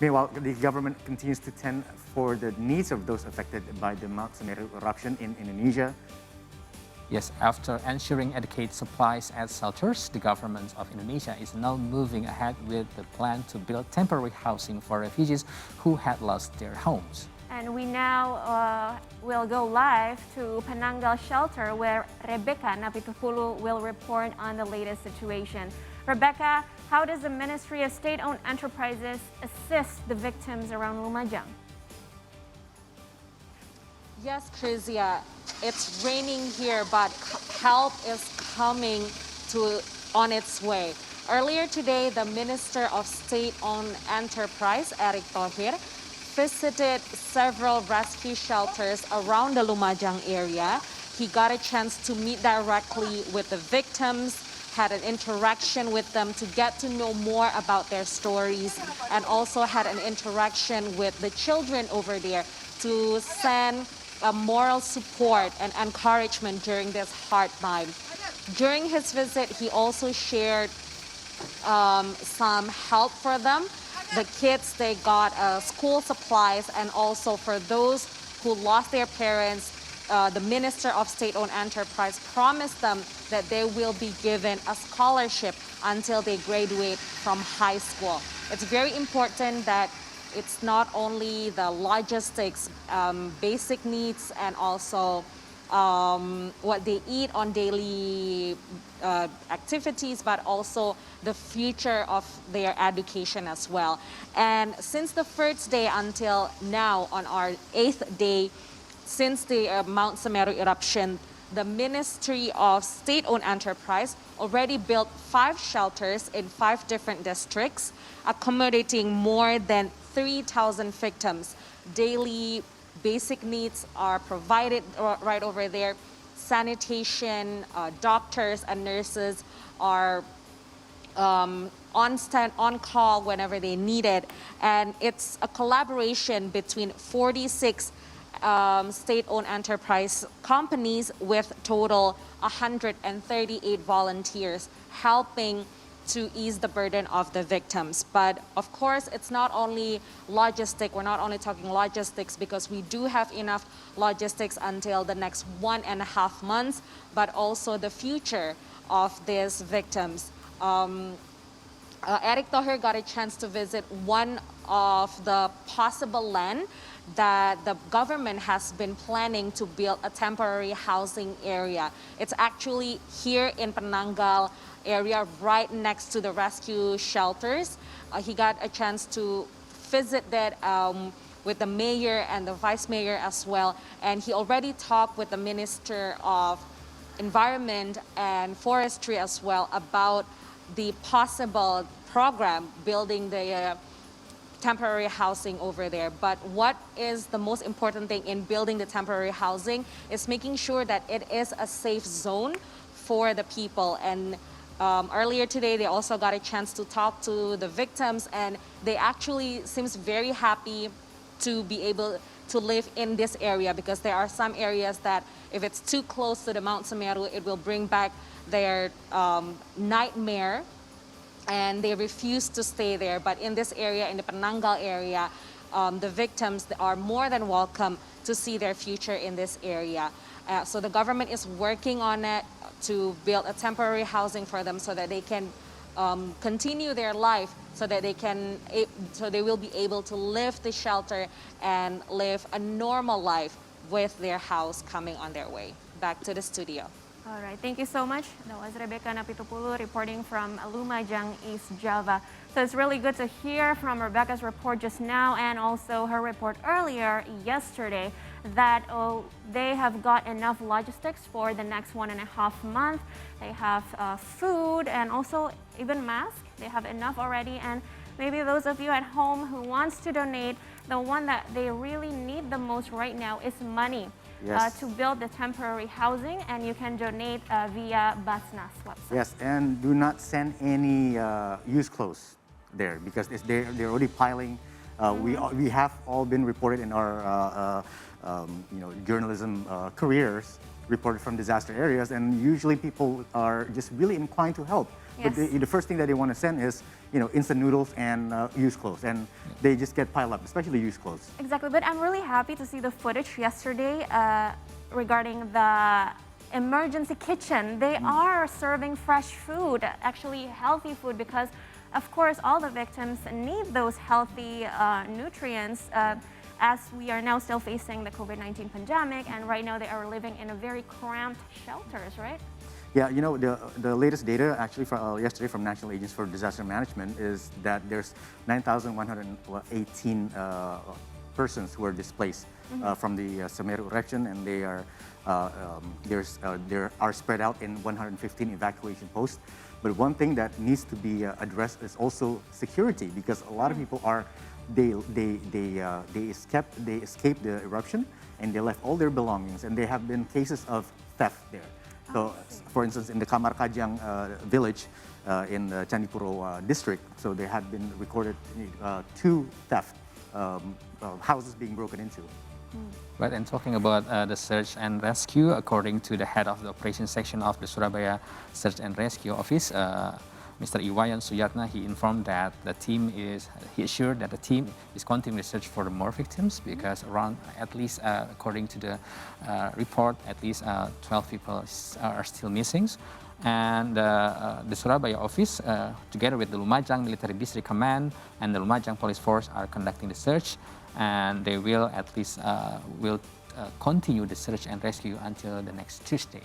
Meanwhile, the government continues to tend for the needs of those affected by the Mount Semeru eruption in Indonesia. Yes, after ensuring adequate supplies at shelters, the government of Indonesia is now moving ahead with the plan to build temporary housing for refugees who had lost their homes. And we now will go live to Penanggal shelter where Rebecca Napitupulu will report on the latest situation. Rebecca, how does the Ministry of State-Owned Enterprises assist the victims around Lumajang? Yes, Krizia, it's raining here, but help is coming on its way. Earlier today, the Minister of State-Owned Enterprise, Erick Thohir, visited several rescue shelters around the Lumajang area. He got a chance to meet directly with the victims, had an interaction with them to get to know more about their stories, and also had an interaction with the children over there to send moral support and encouragement during this hard time. During his visit, he also shared some help for them. The kids, they got school supplies, and also for those who lost their parents, the Minister of State-Owned Enterprise promised them that they will be given a scholarship until they graduate from high school. It's very important that it's not only the logistics, basic needs, and also what they eat on daily activities, but also the future of their education as well. And since the first day until now, on our 8th day, since the Mount Semeru eruption, the Ministry of State-Owned Enterprise already built 5 shelters in 5 different districts, accommodating more than 3,000 victims. Daily basic needs are provided right over there. Sanitation, doctors and nurses are on call whenever they need it. And it's a collaboration between 46 state-owned enterprise companies with total 138 volunteers helping to ease the burden of the victims. But of course, it's not only logistic. We're not only talking logistics because we do have enough logistics until the next 1.5 months, but also the future of these victims. Erick Thohir got a chance to visit one of the possible land that the government has been planning to build a temporary housing area. It's actually here in Penanggal area, right next to the rescue shelters. He got a chance to visit that with the mayor and the vice mayor as well. And he already talked with the Minister of Environment and Forestry as well about the possible program building the temporary housing over there. But what is the most important thing in building the temporary housing is making sure that it is a safe zone for the people. And earlier today, they also got a chance to talk to the victims, and they actually seems very happy to be able to live in this area, because there are some areas that if it's too close to the Mount Semeru, it will bring back their nightmare, and they refuse to stay there. But in this area, in the Penanggal area, the victims are more than welcome to see their future in this area. So the government is working on it to build a temporary housing for them so that they can continue their life, so that they will be able to leave the shelter and live a normal life with their house coming on their way. Back to the studio. All right, thank you so much. That was Rebecca Napitupulu reporting from Lumajang, East Java. So it's really good to hear from Rebecca's report just now, and also her report earlier yesterday, that they have got enough logistics for the next 1.5 months. They have food and also even masks. They have enough already. And maybe those of you at home who wants to donate, the one that they really need the most right now is money. Yes. To build the temporary housing, and you can donate via Basnas website. Yes, and do not send any used clothes there, because they're already piling. We have all been reported in our journalism careers reported from disaster areas, and usually people are just really inclined to help. But Yes. the first thing that they want to send is, instant noodles and used clothes, and they just get piled up, especially used clothes. Exactly, but I'm really happy to see the footage yesterday regarding the emergency kitchen. They are serving fresh food, actually healthy food, because of course all the victims need those healthy nutrients as we are now still facing the COVID-19 pandemic, and right now they are living in a very cramped shelters, right? Yeah, the latest data actually from yesterday from National Agency for Disaster Management is that there's 9,118 persons who are displaced from the Semeru eruption, and they are spread out in 115 evacuation posts. But one thing that needs to be addressed is also security, because a lot of people they escaped the eruption and they left all their belongings, and there have been cases of theft there. So, for instance, in the Kamar Kajang village in the Candipuro district, so there had been recorded 2 theft houses being broken into. Right, and talking about the search and rescue, according to the head of the operations section of the Surabaya Search and Rescue Office, Mr. Iwayan Suyatna, he informed that he assured that the team is continuing to search for more victims, because around, at least according to the report, at least 12 people are still missing. And the Surabaya office, together with the Lumajang Military District Command and the Lumajang Police Force, are conducting the search, and they will at least continue the search and rescue until the next Tuesday.